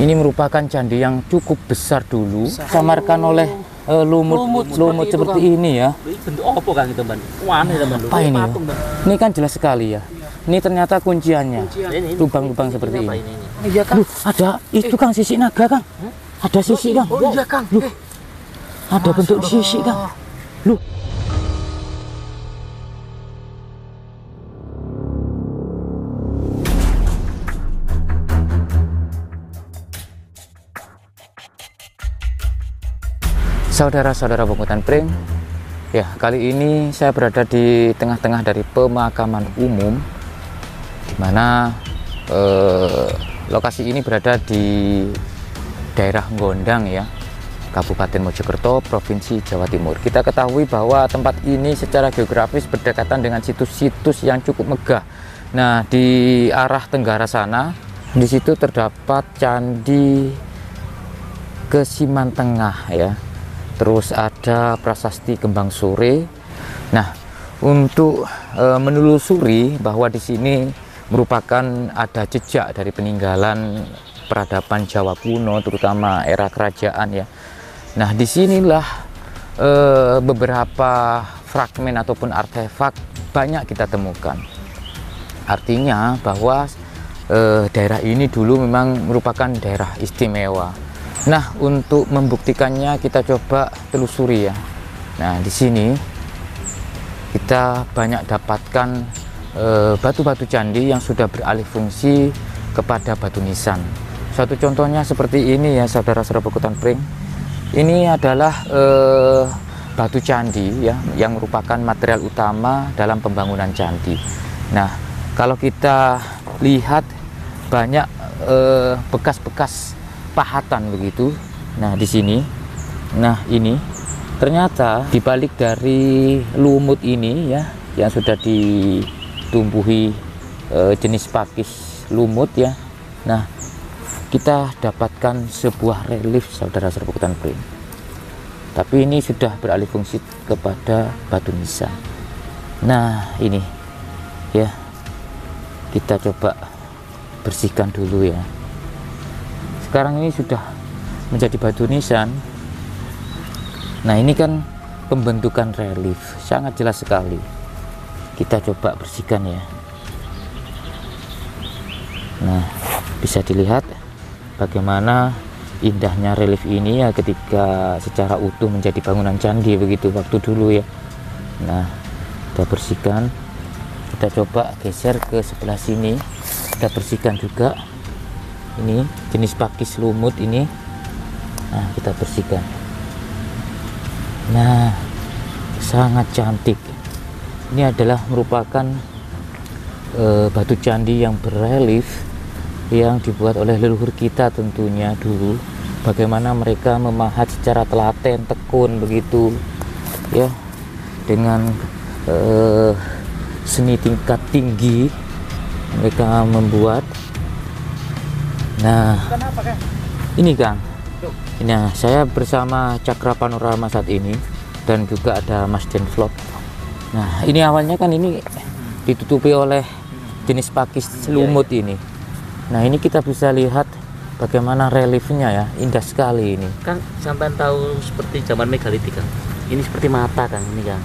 Ini merupakan candi yang cukup besar dulu, samarkan oleh lumut seperti ini ya. Bentuk apa Kang itu, Bang? Aneh teman. Apa ini? Ini kan jelas sekali ya. Ini ternyata kunciannya. Lubang-lubang seperti ini. Iya Kang. Ada itu Kang, sisik naga Kang. Ada sisik Kang. Oh iya Kang. Ada bentuk sisik Kang. Loh. Saudara-saudara Pungutan Pring, ya kali ini saya berada di tengah-tengah dari pemakaman umum, di mana lokasi ini berada di daerah Gondang ya, Kabupaten Mojokerto, Provinsi Jawa Timur. Kita ketahui bahwa tempat ini secara geografis berdekatan dengan situs-situs yang cukup megah. Nah, di arah tenggara sana, di situ terdapat Candi Kesiman Tengah ya. Terus ada prasasti Kembang Sore. Nah, untuk menelusuri bahwa di sini merupakan ada jejak dari peninggalan peradaban Jawa kuno, terutama era kerajaan ya. Nah, disinilah beberapa fragmen ataupun artefak banyak kita temukan. Artinya bahwa daerah ini dulu memang merupakan daerah istimewa. Nah, untuk membuktikannya kita coba telusuri ya. Nah, di sini kita banyak dapatkan batu-batu candi yang sudah beralih fungsi kepada batu nisan. Suatu contohnya seperti ini ya, saudara-saudara Pungutan Pring. Ini adalah batu candi ya, yang merupakan material utama dalam pembangunan candi. Nah, kalau kita lihat banyak bekas-bekas pahatan begitu. Nah, di sini, nah ini ternyata dibalik dari lumut ini ya, yang sudah ditumbuhi jenis pakis lumut ya. Nah, kita dapatkan sebuah relief saudara-saudara Pungutan Pring. Tapi ini sudah beralih fungsi kepada batu nisan. Nah, ini ya, kita coba bersihkan dulu ya. Sekarang ini sudah menjadi batu nisan. Nah, ini kan pembentukan relief sangat jelas sekali. Kita coba bersihkan ya. Nah, bisa dilihat bagaimana indahnya relief ini ya ketika secara utuh menjadi bangunan candi begitu waktu dulu ya. Nah, kita bersihkan. Kita coba geser ke sebelah sini. Kita bersihkan juga. Ini jenis pakis lumut ini. Nah, kita bersihkan. Nah, sangat cantik. Ini adalah merupakan batu candi yang berelief yang dibuat oleh leluhur kita tentunya dulu. Bagaimana mereka memahat secara telaten, tekun begitu ya, dengan seni tingkat tinggi mereka membuat. Nah, ini Kang. Nah, saya bersama Cakra Panorama saat ini dan juga ada Mas Den Vlog. Nah, ini awalnya kan ini ditutupi oleh jenis pakis lumut ini. Nah, ini kita bisa lihat bagaimana reliefnya ya, indah sekali ini. Kang, sampai tahu seperti zaman megalitik Kang. Ini seperti mata Kang ini Kang.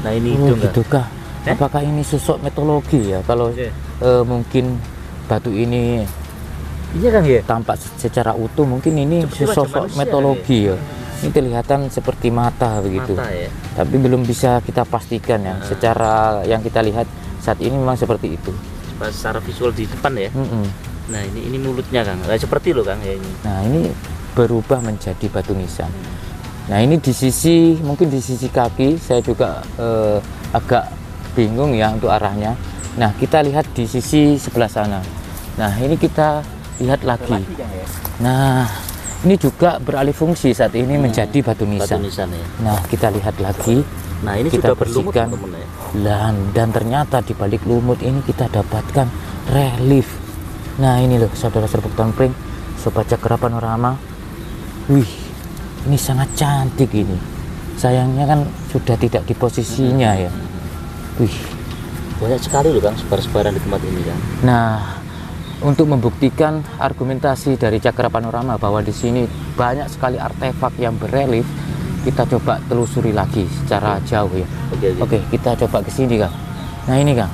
Nah, ini hidung gitu kah? Apakah ini sosok mitologi ya? Kalau mungkin batu ini iya Kang ya, tampak secara utuh, mungkin ini sosok mitologi ya. Ini kelihatan seperti mata begitu. Mata, ya? Tapi belum bisa kita pastikan ya. Secara yang kita lihat saat ini memang seperti itu. Secara visual di depan ya. Nah, ini mulutnya Kang. Nah, seperti loh Kang ya ini. Nah, ini berubah menjadi batu nisan. Nah, ini di sisi, mungkin di sisi kaki saya juga agak bingung ya untuk arahnya. Nah, kita lihat di sisi sebelah sana. Nah, ini kita lihat lagi. Nah, ini juga beralih fungsi saat ini menjadi batu nisan. Ya. Nah, kita lihat lagi. Nah, ini kita sudah bersihkan. Dan ternyata di balik lumut ini kita dapatkan relief. Nah, ini loh saudara-saudara Pungutan Pring, Sobat Cakra Panorama. Wih, ini sangat cantik ini. Sayangnya kan sudah tidak di posisinya ya. Wih, banyak sekali loh Kang sebar-sebaran di tempat ini Kang. Nah, untuk membuktikan argumentasi dari Cakra Panorama bahwa di sini banyak sekali artefak yang berelief, kita coba telusuri lagi secara jauh ya. Oke, kita coba ke sini Kang. Nah ini Kang.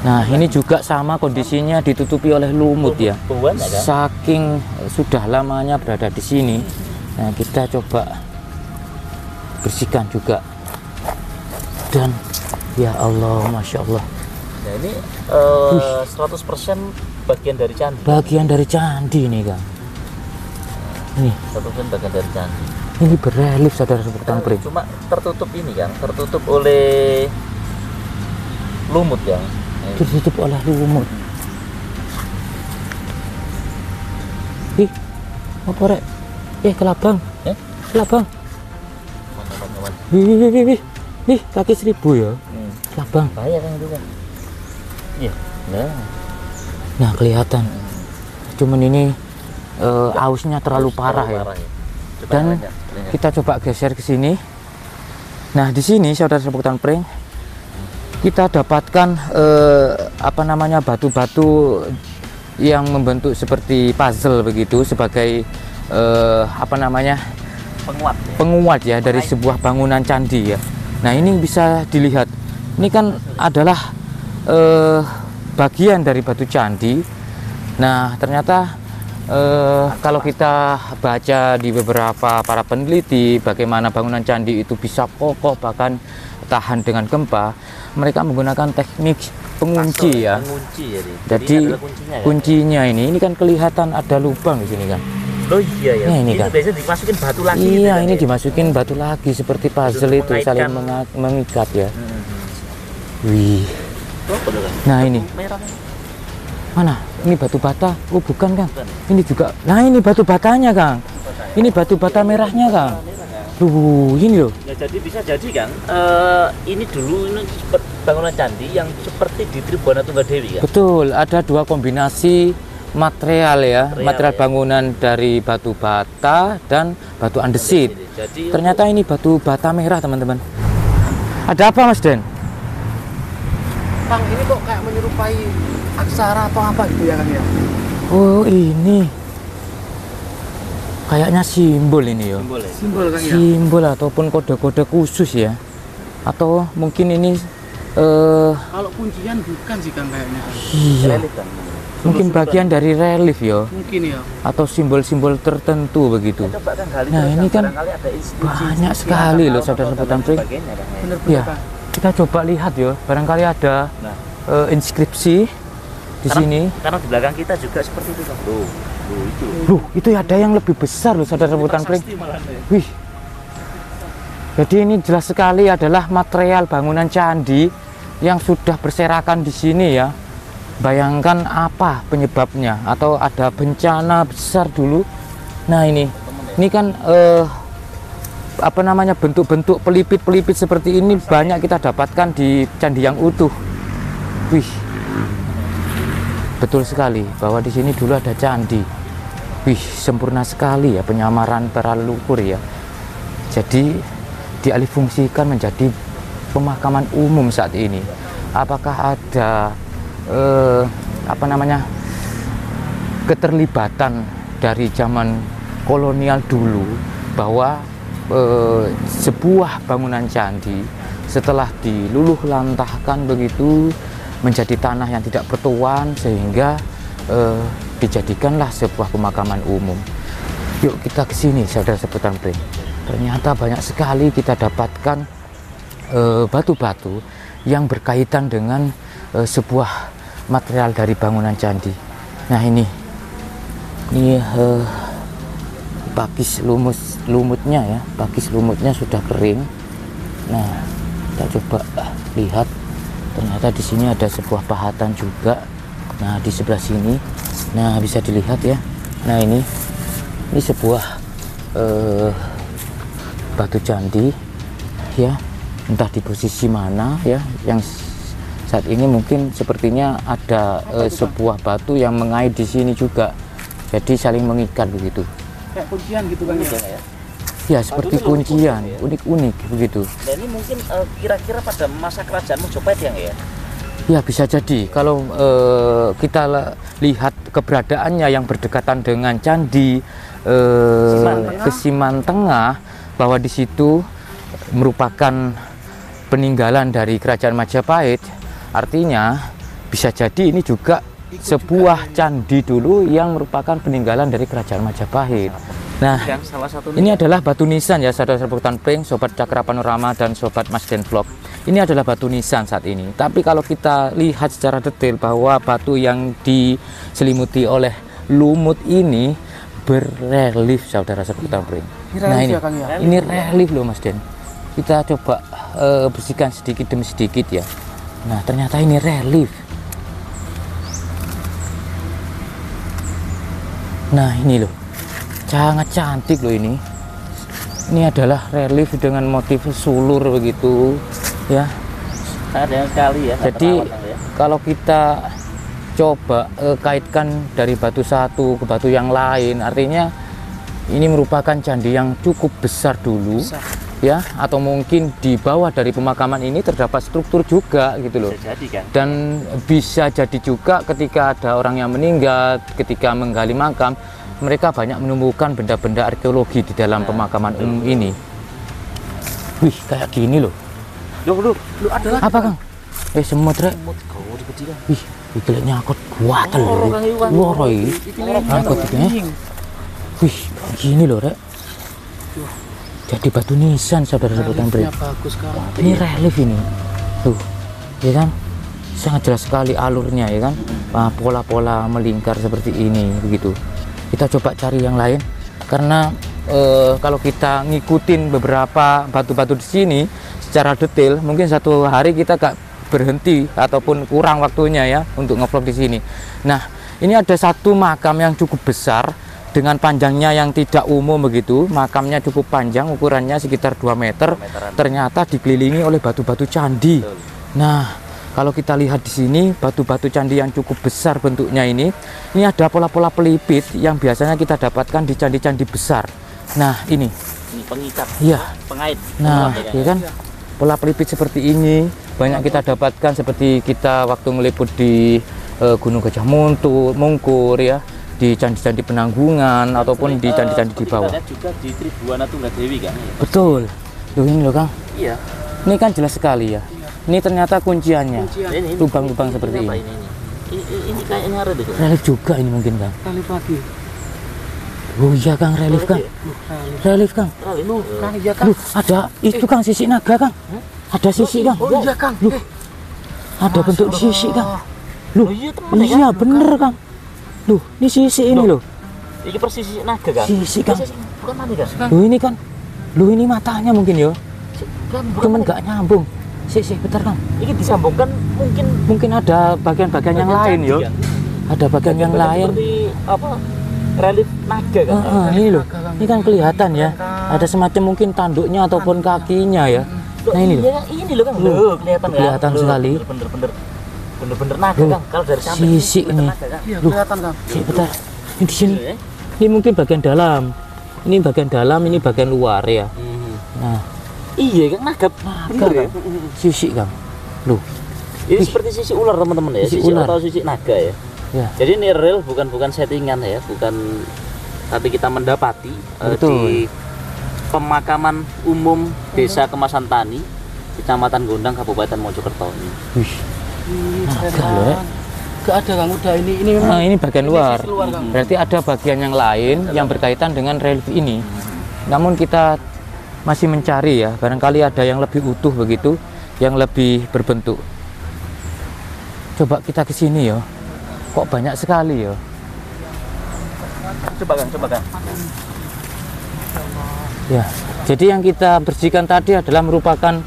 Nah ini juga sama kondisinya, ditutupi oleh lumut ya. Saking sudah lamanya berada di sini. Nah kita coba bersihkan juga. Dan ya Allah, Masya Allah. Nah ini 100% bagian dari candi. Bagian dari candi ini Kang. Ini 100% bagian dari candi. Ini berelief saudara sebutan pring. Cuma tertutup ini Kang, tertutup oleh lumut ya. Tertutup oleh lumut. Ih, apa rek? Kelabang. Kelabang. Ih, kaki 1000 ya. Kelabang. Bahaya kan itu kan. Iya. Nah, kelihatan. Cuman ini ausnya terlalu parah ya. Dan kita coba geser ke sini. Nah, di sini saudara sebutan pring, kita dapatkan batu-batu yang membentuk seperti puzzle begitu sebagai penguat ya dari sebuah bangunan candi ya. Nah ini bisa dilihat, ini kan adalah bagian dari batu candi. Nah ternyata kalau kita baca di beberapa para peneliti bagaimana bangunan candi itu bisa kokoh bahkan tahan dengan gempa, mereka menggunakan teknik pengunci ya. Jadi kuncinya ini kan kelihatan ada lubang di sini kan. Oh iya ya. Nah, ini kan biasanya dimasukin batu lagi. Iya, gitu, ini ya? dimasukin batu lagi seperti puzzle itu saling mengikat ya. Wih. Nah ini. Mana? Ini batu bata. Oh bukan Kang. Ini juga. Nah ini batu batanya Kang. Ini batu bata merahnya Kang. Ini loh. Ya, jadi bisa jadi Kang. Ini dulu ini bangunan candi yang seperti di Tribhuwana Tunggadewi kan. Betul. Ada dua kombinasi material ya. Material bangunan dari batu bata dan batu andesit. Jadi ternyata ini batu bata merah teman-teman. Ada apa Mas Den? Kang, ini kok kayak menyerupai aksara atau apa gitu ya Kang ya? Oh ini kayaknya simbol ini ya. Simbol Kang ya? Simbol ataupun kode-kode khusus ya. Atau mungkin ini kalau kuncian bukan sih Kang kayaknya. Iya. Mungkin bagian dari relief ya. Mungkin ya. Atau simbol-simbol tertentu begitu. Nah ini kan banyak sekali loh saudara sebutan pring. Ya. Kita coba lihat ya, barangkali ada inskripsi di sini. Karena di belakang kita juga seperti itu Kang. Loh, itu ada yang lebih besar loh saudara sebutan pring. Wih. Jadi ini jelas sekali adalah material bangunan candi yang sudah berserakan di sini ya. Bayangkan apa penyebabnya, atau ada bencana besar dulu. Nah ini kan bentuk-bentuk pelipit-pelipit seperti ini banyak kita dapatkan di candi yang utuh. Wih, betul sekali bahwa di sini dulu ada candi. Wih, sempurna sekali ya penyamaran para leluhur ya. Jadi dialihfungsikan menjadi pemakaman umum saat ini. Apakah ada keterlibatan dari zaman kolonial dulu bahwa sebuah bangunan candi setelah diluluh lantahkan begitu menjadi tanah yang tidak bertuan sehingga dijadikanlah sebuah pemakaman umum. Yuk kita ke sini saudara sebutan pring. Ternyata banyak sekali kita dapatkan batu-batu yang berkaitan dengan sebuah material dari bangunan candi. Nah ini pakis lumutnya ya, pakis lumutnya sudah kering. Nah kita coba lihat, ternyata di sini ada sebuah pahatan juga. Nah di sebelah sini, nah bisa dilihat ya. Nah ini sebuah batu candi ya, entah di posisi mana ya, yang saat ini mungkin sepertinya ada sebuah batu yang mengait di sini juga, jadi saling mengikat begitu. Kayak kuncian gitu Kang ya? Ya seperti kuncian, unik-unik begitu. Nah ini mungkin kira-kira pada masa kerajaan Mojopahit ya? Ya bisa jadi kalau kita lihat keberadaannya yang berdekatan dengan candi Kesiman Tengah, bahwa di situ merupakan peninggalan dari kerajaan Majapahit, artinya bisa jadi ini juga sebuah candi dulu yang merupakan peninggalan dari kerajaan Majapahit. Nah, salah satu ini adalah batu nisan ya, saudara-saudara Hutan Pring, sobat Cakra Panorama dan sobat Mas Den Vlog. Ini adalah batu nisan saat ini. Tapi kalau kita lihat secara detail bahwa batu yang diselimuti oleh lumut ini berrelief, saudara-saudara Hutan Pring. Nah ini relief loh Mas Den. Kita coba bersihkan sedikit demi sedikit ya. Nah ternyata ini relief. Nah ini loh, sangat cantik loh ini. Ini adalah relief dengan motif sulur begitu ya. ada kali ya. Jadi kalau kita coba kaitkan dari batu satu ke batu yang lain, artinya ini merupakan candi yang cukup besar dulu. Ya, atau mungkin di bawah dari pemakaman ini terdapat struktur juga gitu loh. Bisa jadi kan. Dan bisa jadi juga ketika ada orang yang meninggal, ketika menggali makam, mereka banyak menemukan benda-benda arkeologi di dalam pemakaman umum ini. Wih, kayak gini loh. Loh, ada lagi. Apa Kang? Semut rek. Wih, iki nyakot kuatel lho. Loro iki. Nyakot iki. Wih, gini loh rek. Jadi batu nisan, saudara-saudara Pring. Bagus sekali. Ini relief ini, tuh, ya kan, sangat jelas sekali alurnya ya kan, pola-pola melingkar seperti ini begitu. Kita coba cari yang lain, karena kalau kita ngikutin beberapa batu-batu di sini secara detail, mungkin satu hari kita gak berhenti ataupun kurang waktunya ya untuk ngevlog di sini. Nah, ini ada satu makam yang cukup besar, dengan panjangnya yang tidak umum begitu. Makamnya cukup panjang, ukurannya sekitar 2 meter. Ternyata dikelilingi oleh batu-batu candi. Nah, kalau kita lihat di sini batu-batu candi yang cukup besar bentuknya ini ada pola-pola pelipit yang biasanya kita dapatkan di candi-candi besar. Nah, ini pengikat. Iya. Pengait. Nah, ya kan? Pola pelipit seperti ini banyak kita dapatkan seperti kita waktu meliput di Gunung Gajah Mungkur ya, di candi-candi Penanggungan ataupun di candi-candi di bawah. Juga di Tribuana Tunggadewi kan. Betul. Loh ini loh Kang. Iya. Ini kan jelas sekali ya. Ini ternyata kunciannya. Lubang-lubang seperti ini. Ini kayaknya relief. Relief juga ini mungkin Kang. Relief lagi. Oh iya Kang, relief Kang. Relief Kang. Loh, Kang, iya Kang. Loh, ada itu Kang, sisik naga Kang. Ada sisik Kang. Oh iya Kang. Loh, ada bentuk sisik Kang. Loh, iya bener Kang. Loh, ini sisik ini loh. Ini persis naga kan? Sisik Kang. Bukan mana kan? Loh ini kan. Loh ini matanya mungkin ya. Cuman nggak nyambung. Sik, bentar Kang. Ini disambungkan Mungkin ada bagian-bagian yang lain ya. Ada bagian yang lain. Seperti apa? Relief naga kan? Ini loh. Ini kan kelihatan ya. Ada semacam mungkin tanduknya ataupun kakinya ya. Nah ini loh. Ini loh Kang. Loh, kelihatan kan? Kelihatan sekali. Bener-bener naga Kang. Kalau dari samping sisik ini. Iya, kelihatan Kang. Bentar. Ini di sini. Ini mungkin bagian dalam. Ini bagian dalam, ini bagian luar ya. Nah, iya Kang, naga Kang. Sisik Kang. Loh. Ini seperti sisik ular teman-teman ya. Sisik Sisik ular atau sisik naga ya. Ya. Jadi ini real, bukan settingan ya, tapi kita mendapati di pemakaman umum Desa Kemasan Tani, Kecamatan Gondang, Kabupaten Mojokerto ini. Wih. Naga loh ya. Gak ada Kang, udah ini memang. Nah, ini bagian luar. Kang. Berarti ada bagian yang lain yang berkaitan dengan relief ini. Namun kita masih mencari ya, barangkali ada yang lebih utuh begitu, yang lebih berbentuk. Coba kita ke sini ya. Kok banyak sekali ya? Coba Kang. Ya. Jadi yang kita bersihkan tadi adalah merupakan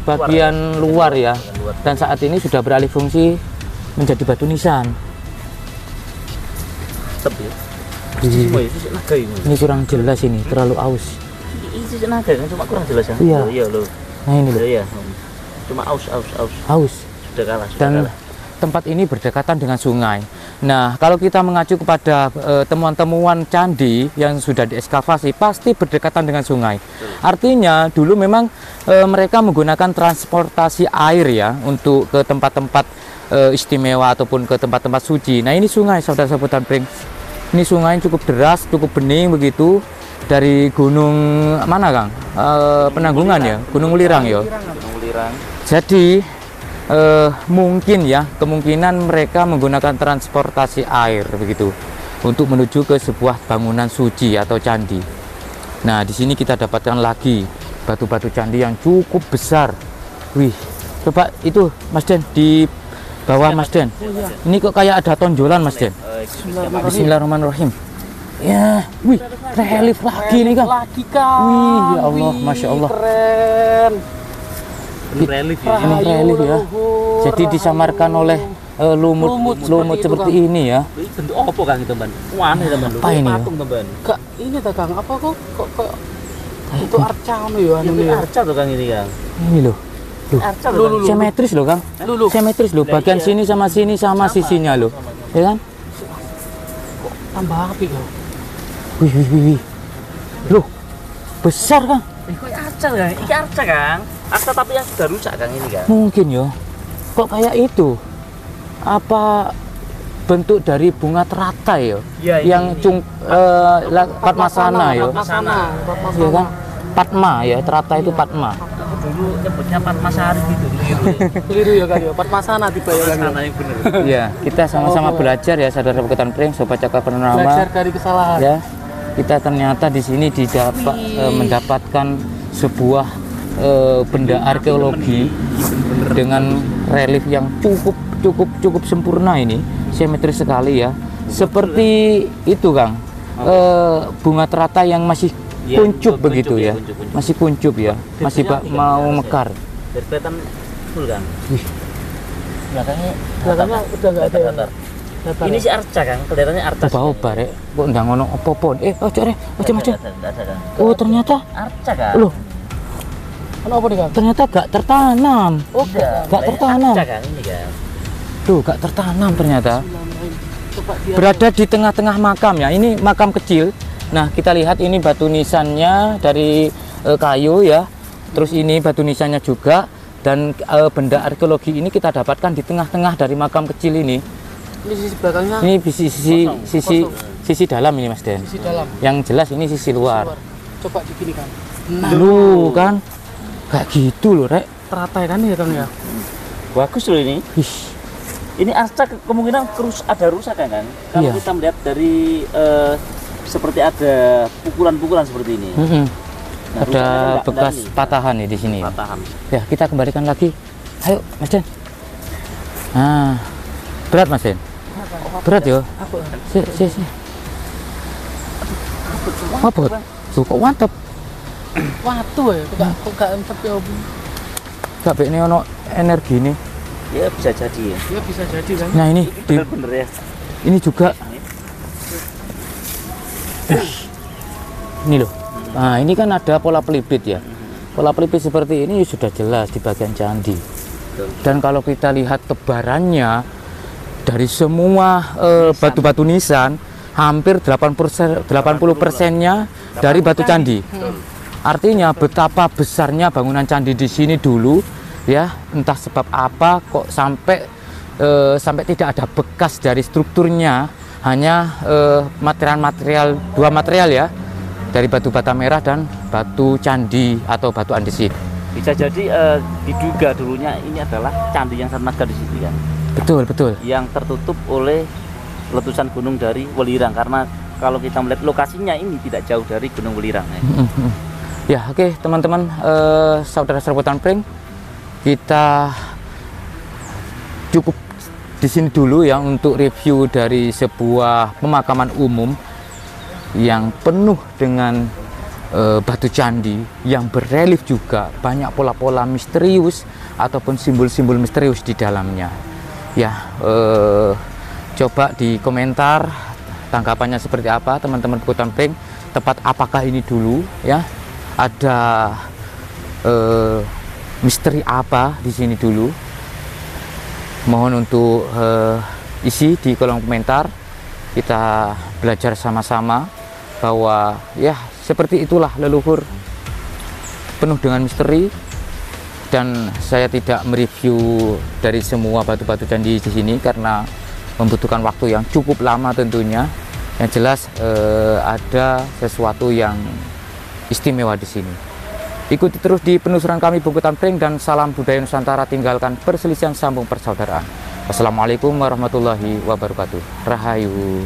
bagian luar ya. Dan saat ini sudah beralih fungsi menjadi batu nisan. Ini kurang jelas ini, terlalu aus. Ini sisik naga kan, cuma kurang jelas ya. Iya. Iya loh. Nah ini loh. Iya. Cuma aus. Aus. Sudah kalah. Dan tempat ini berdekatan dengan sungai. Nah, kalau kita mengacu kepada temuan-temuan candi yang sudah diekskavasi, pasti berdekatan dengan sungai. Artinya, dulu memang mereka menggunakan transportasi air ya untuk ke tempat-tempat istimewa ataupun ke tempat-tempat suci. Nah, ini sungai, saudara-saudara Pring. Ini sungai cukup deras, cukup bening begitu. Dari gunung mana, Kang? Penanggungan ya, Gunung Welirang ya. Gunung Welirang. Jadi mungkin ya, kemungkinan mereka menggunakan transportasi air begitu untuk menuju ke sebuah bangunan suci atau candi. Nah, di sini kita dapatkan lagi batu-batu candi yang cukup besar. Wih, coba itu Mas Den di bawah Mas Den. Ini kok kayak ada tonjolan Mas Den. Bismillahirrahmanirrahim. Ya, wih, relief lagi nih Kang. Lagi Kang. Wih, ya Allah, Masya Allah. Keren. Ini relief ya. Ini relief ya. Jadi disamarkan oleh lumut seperti ini ya. Ini bentuk apa Kang itu, Ban? Aneh teman. Apa ini ya? Patung teman. Kak, ini ta Kang, apa kok itu arca ya anu Ini ya. arca tuh Kang ini Kang. Ini loh. Arca tuh. Kang. Simetris loh Kang. Simetris loh. Bagian sini sama sisinya loh. Ya kan? Tambah api kok. Wih. Loh, besar Kang. Kok arca Kang? Ini arca Kang. Arca tapi yang sudah rusak Kang ini Kang. Mungkin ya. Kok kayak itu? Apa bentuk dari bunga teratai ya? Iya, Yang Padmasana ya. Iya kan? Padma ya, teratai itu Padma. Dulu nyebutnya Padmasari gitu. Keliru ya Kang ya. Padmasana tiba ya Kang. Padmasana yang bener. Iya, kita sama-sama belajar ya, saudara Buketan Pring, Sobat Cakap Purnama. Belajar dari kesalahan. Ya, kita ternyata di sini mendapatkan sebuah benda arkeologi dengan relief yang cukup sempurna ini, simetris sekali ya. Seperti itu Kang, bunga teratai yang masih kuncup begitu ya, masih kuncup ya, masih mau mekar. Dari kelihatan full Kang. Wih, Belakangnya udah enggak ada ya. Ini si arca Kang, kelihatannya arca. Oba rek, kok ndang ngono opo-opo. Ojo rek, ojo Mas. Ada, Kang. Oh, ternyata Arca Kang. loh, Kenapa nih Kang? ternyata gak tertanam. Oh, Gak tertanam. Arca Kang ini Kang. Tuh, gak tertanam ternyata. Coba dia Berada di tengah-tengah makam ya. Ini makam kecil. Nah, kita lihat ini batu nisannya dari kayu ya. Terus ini batu nisannya juga, dan benda arkeologi ini kita dapatkan di tengah-tengah dari makam kecil ini. ini sisi belakangnya Ini sisi dalam ini Mas Den. sisi dalam. Yang jelas ini sisi luar. Coba di gini Kang. Lu kan kayak gitu loh, Rek. Teratai kan ya Kang ya. Bagus loh ini. Ih, Ini arca kemungkinan ada rusak kan? Kalau Iya. kita melihat dari seperti ada pukulan-pukulan seperti ini. Nah, rusaknya ada kan bekas nggak patahan nih di sini. Ya. patahan. Ya, kita kembalikan lagi. Ayo, Mas Den. Nah, berat Mas Den. Berat yo. Si. Apa? Tuh kok mantep. Watu ya, kok gak entep ya. Gak ini ono energi nih. Ya bisa jadi ya. Ya bisa jadi kan. Nah, ini Bener-bener ya. ini juga ini loh. Nah, ini kan ada pola pelipit ya. Pola pelipit seperti ini sudah jelas di bagian candi. Dan kalau kita lihat tebarannya dari semua batu-batu nisan, hampir 80%-nya dari batu candi. Artinya betapa besarnya bangunan candi di sini dulu ya, entah sebab apa kok sampai tidak ada bekas dari strukturnya, hanya dua material ya, dari batu bata merah dan batu candi atau batu andesit. Bisa jadi diduga dulunya ini adalah candi yang sangat megah di sini kan. Betul. Yang tertutup oleh letusan gunung dari Welirang, karena kalau kita melihat lokasinya ini tidak jauh dari Gunung Welirang. Ya, oke teman-teman, saudara Buketan Pring, kita cukup di sini dulu ya untuk review dari sebuah pemakaman umum yang penuh dengan batu candi yang berelief juga, banyak pola-pola misterius ataupun simbol-simbol misterius di dalamnya. Ya, coba di komentar tanggapannya seperti apa teman-teman Buketan Pring, tepat apakah ini dulu ya, ada misteri apa di sini dulu. Mohon untuk isi di kolom komentar. Kita belajar sama-sama bahwa ya seperti itulah leluhur, penuh dengan misteri. Dan saya tidak mereview dari semua batu-batu candi di sini karena membutuhkan waktu yang cukup lama tentunya. Yang jelas ada sesuatu yang istimewa di sini. Ikuti terus di penelusuran kami Bungkutan Pring, dan salam budaya Nusantara, tinggalkan perselisihan, sambung persaudaraan. Wassalamualaikum warahmatullahi wabarakatuh. Rahayu.